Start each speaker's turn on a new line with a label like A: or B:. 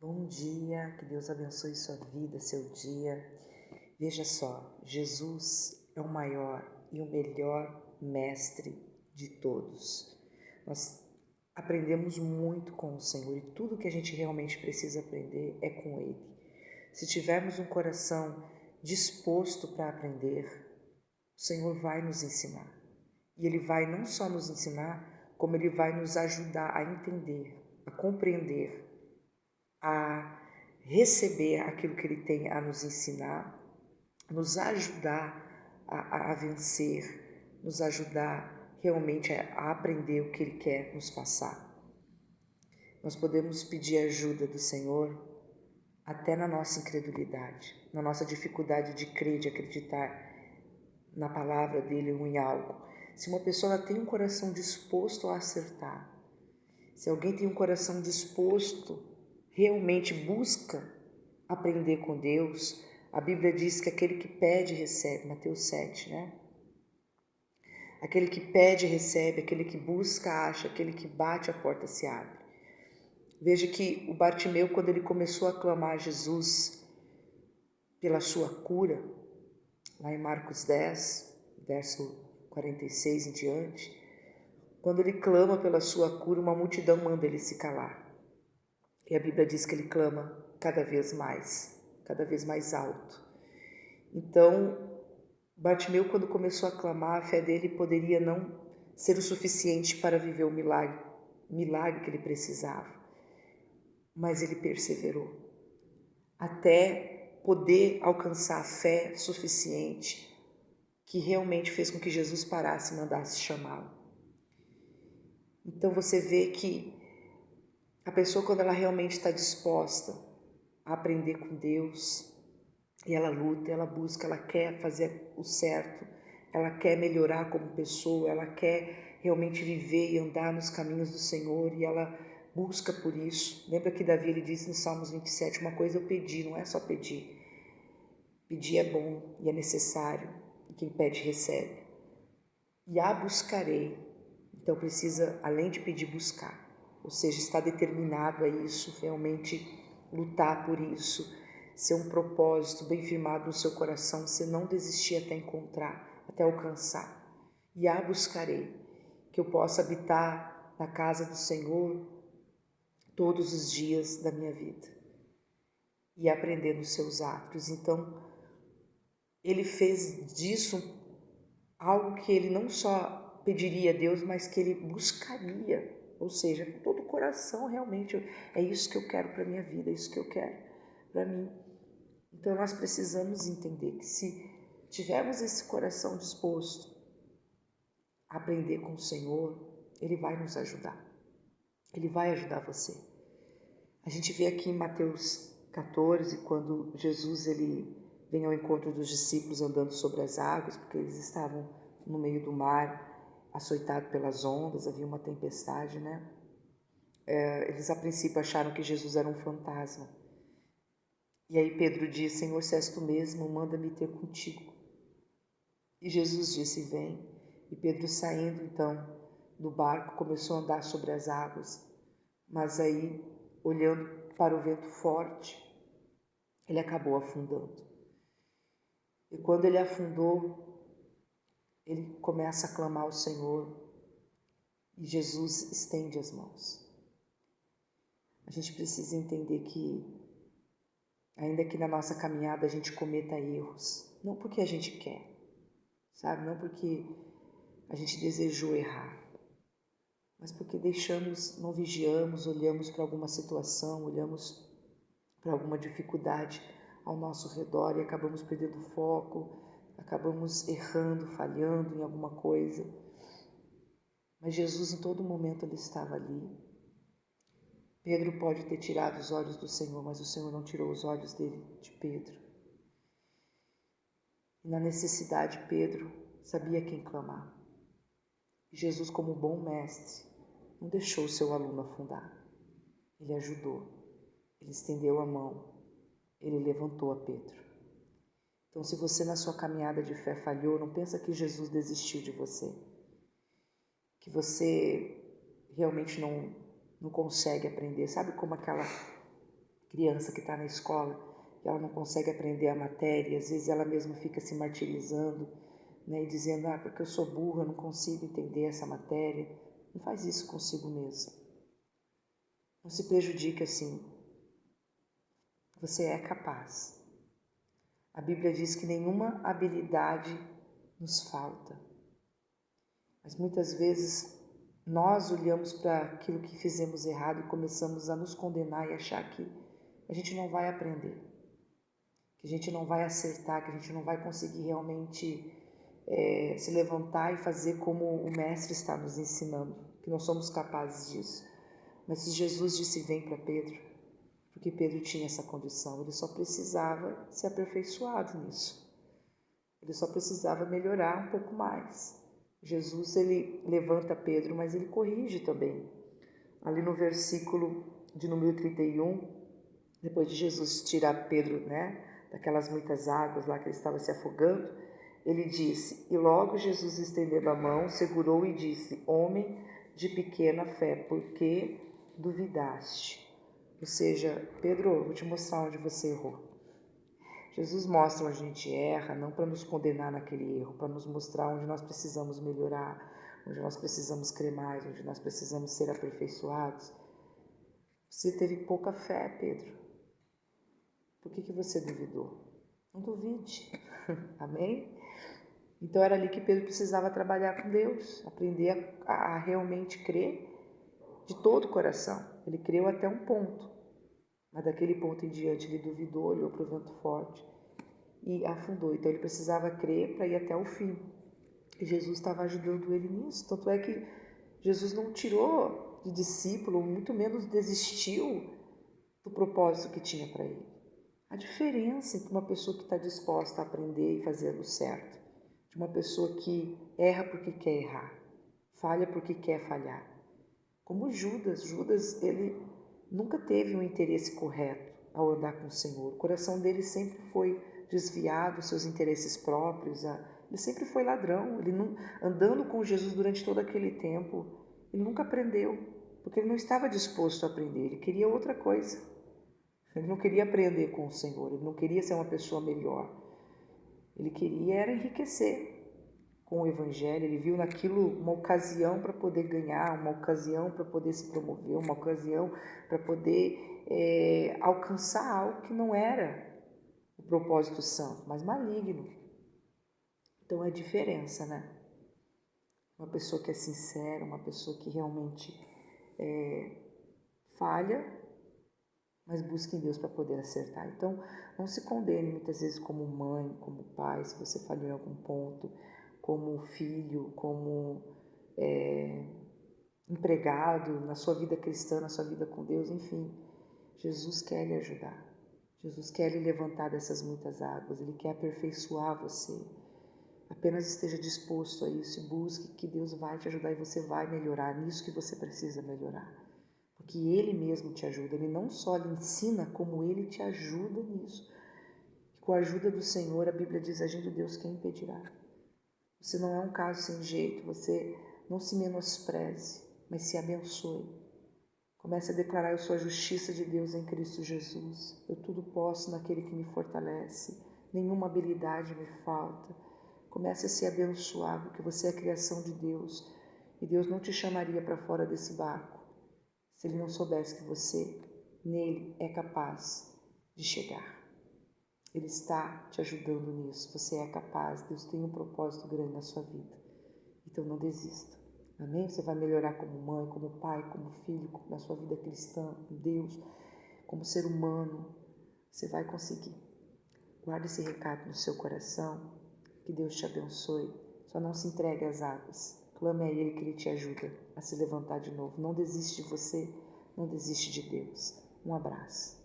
A: Bom dia, que Deus abençoe sua vida, seu dia. Veja só, Jesus é o maior e o melhor mestre de todos. Nós aprendemos muito com o Senhor e tudo que a gente realmente precisa aprender é com Ele. Se tivermos um coração disposto para aprender, o Senhor vai nos ensinar. E Ele vai não só nos ensinar, como Ele vai nos ajudar a entender, a compreender, a receber aquilo que Ele tem a nos ensinar, nos ajudar a vencer, nos ajudar realmente a aprender o que Ele quer nos passar. Nós podemos pedir ajuda do Senhor até na nossa incredulidade, na nossa dificuldade de crer, de acreditar na palavra dEle ou em algo. Se uma pessoa tem um coração disposto a acertar, se alguém tem um coração disposto, realmente busca aprender com Deus, a Bíblia diz que aquele que pede, recebe, Mateus 7, né? Aquele que pede, recebe, aquele que busca, acha, aquele que bate, a porta se abre. Veja que o Bartimeu, quando ele começou a clamar a Jesus pela sua cura, lá em Marcos 10, verso 46 em diante, quando ele clama pela sua cura, uma multidão manda ele se calar. E a Bíblia diz que ele clama cada vez mais alto. Então, Bartimeu, quando começou a clamar, a fé dele poderia não ser o suficiente para viver o milagre que ele precisava. Mas ele perseverou, até poder alcançar a fé suficiente que realmente fez com que Jesus parasse e mandasse chamá-lo. Então você vê que a pessoa, quando ela realmente está disposta a aprender com Deus, e ela luta, ela busca, ela quer fazer o certo, ela quer melhorar como pessoa, ela quer realmente viver e andar nos caminhos do Senhor, e ela busca por isso. Lembra que Davi, ele disse no Salmos 27, uma coisa eu pedi, não é só pedir. Pedir é bom e é necessário, e quem pede recebe. E a buscarei, então precisa, além de pedir, buscar. Ou seja, estar determinado a isso, realmente lutar por isso, ser um propósito bem firmado no seu coração, você não desistir até encontrar, até alcançar. E a buscarei, que eu possa habitar na casa do Senhor todos os dias da minha vida e aprender nos seus atos. Então, ele fez disso algo que ele não só pediria a Deus, mas que ele buscaria, ou seja, com todo o coração, realmente, é isso que eu quero para a minha vida, é isso que eu quero para mim. Então nós precisamos entender que se tivermos esse coração disposto a aprender com o Senhor, Ele vai nos ajudar, Ele vai ajudar você. A gente vê aqui em Mateus 14, quando Jesus ele vem ao encontro dos discípulos andando sobre as águas, porque eles estavam no meio do mar, açoitados pelas ondas, havia uma tempestade, né? Eles a princípio acharam que Jesus era um fantasma. E aí Pedro diz, Senhor, se és tu mesmo, manda-me ter contigo. E Jesus disse, vem. E Pedro, saindo então do barco, começou a andar sobre as águas. Mas aí, olhando para o vento forte, ele acabou afundando. E quando ele afundou, ele começa a clamar ao Senhor e Jesus estende as mãos. A gente precisa entender que, ainda que na nossa caminhada a gente cometa erros, não porque a gente quer, sabe? Não porque a gente desejou errar, mas porque não vigiamos, olhamos para alguma situação, olhamos para alguma dificuldade ao nosso redor e acabamos perdendo foco, acabamos errando, falhando em alguma coisa. Mas Jesus em todo momento ele estava ali. Pedro pode ter tirado os olhos do Senhor, mas o Senhor não tirou os olhos dele de Pedro. E na necessidade, Pedro sabia quem clamar. E Jesus, como bom mestre, não deixou o seu aluno afundar. Ele ajudou, ele estendeu a mão, ele levantou a Pedro. Então, se você na sua caminhada de fé falhou, não pensa que Jesus desistiu de você, que você realmente não consegue aprender. Sabe como aquela Criança que está na escola e ela não consegue aprender a matéria, às vezes ela mesma fica se martirizando, né, e dizendo, porque eu sou burra, eu não consigo entender essa matéria. Não faz isso consigo mesmo. Não se prejudique assim. Você é capaz. A Bíblia diz que nenhuma habilidade nos falta. Mas muitas vezes nós olhamos para aquilo que fizemos errado e começamos a nos condenar e achar que a gente não vai aprender, que a gente não vai acertar, que a gente não vai conseguir realmente se levantar e fazer como o Mestre está nos ensinando, que nós somos capazes disso. Mas se Jesus disse vem para Pedro, porque Pedro tinha essa condição, ele só precisava ser aperfeiçoado nisso. Ele só precisava melhorar um pouco mais. Jesus, ele levanta Pedro, mas ele corrige também. Ali no versículo de número 31, depois de Jesus tirar Pedro, né, daquelas muitas águas lá que ele estava se afogando, ele disse, e logo Jesus estendendo a mão, segurou e disse, homem de pequena fé, por que duvidaste? Ou seja, Pedro, vou te mostrar onde você errou. Jesus mostra onde a gente erra, não para nos condenar naquele erro, para nos mostrar onde nós precisamos melhorar, onde nós precisamos crer mais, onde nós precisamos ser aperfeiçoados. Você teve pouca fé, Pedro. Por que você duvidou? Não duvide. Amém? Então era ali que Pedro precisava trabalhar com Deus, aprender a realmente crer de todo o coração. Ele creu até um ponto, mas daquele ponto em diante ele duvidou, olhou para o vento forte e afundou. Então ele precisava crer para ir até o fim. E Jesus estava ajudando ele nisso. Tanto é que Jesus não tirou de discípulo, muito menos desistiu do propósito que tinha para ele. A diferença entre uma pessoa que está disposta a aprender e fazer o certo, de uma pessoa que erra porque quer errar, falha porque quer falhar. Como Judas, ele nunca teve um interesse correto ao andar com o Senhor. O coração dele sempre foi desviado, seus interesses próprios. Ele sempre foi ladrão. Ele não, andando com Jesus durante todo aquele tempo, ele nunca aprendeu, porque ele não estava disposto a aprender. Ele queria outra coisa. Ele não queria aprender com o Senhor. Ele não queria ser uma pessoa melhor. Ele queria era enriquecer com o Evangelho. Ele viu naquilo uma ocasião para poder ganhar, uma ocasião para poder se promover, uma ocasião para poder alcançar algo que não era o propósito santo, mas maligno. Então é a diferença, né? Uma pessoa que é sincera, uma pessoa que realmente falha, mas busca em Deus para poder acertar. Então não se condene muitas vezes como mãe, como pai, se você falhou em algum ponto, como filho, como empregado, na sua vida cristã, na sua vida com Deus, enfim. Jesus quer lhe ajudar. Jesus quer lhe levantar dessas muitas águas. Ele quer aperfeiçoar você. Apenas esteja disposto a isso e busque que Deus vai te ajudar e você vai melhorar nisso que você precisa melhorar. Porque Ele mesmo te ajuda. Ele não só lhe ensina, como Ele te ajuda nisso. E com a ajuda do Senhor, a Bíblia diz, agindo Deus, quem impedirá? Você não é um caso sem jeito, você não se menospreze, mas se abençoe. Comece a declarar, eu sou a justiça de Deus em Cristo Jesus. Eu tudo posso naquele que me fortalece. Nenhuma habilidade me falta. Comece a se abençoar, porque você é a criação de Deus. E Deus não te chamaria para fora desse barco se Ele não soubesse que você, nele, é capaz de chegar. Ele está te ajudando nisso. Você é capaz. Deus tem um propósito grande na sua vida. Então não desista. Amém? Você vai melhorar como mãe, como pai, como filho, na sua vida cristã, com Deus, como ser humano. Você vai conseguir. Guarde esse recado no seu coração. Que Deus te abençoe. Só não se entregue às águas. Clame a Ele que Ele te ajuda a se levantar de novo. Não desiste de você, não desiste de Deus. Um abraço.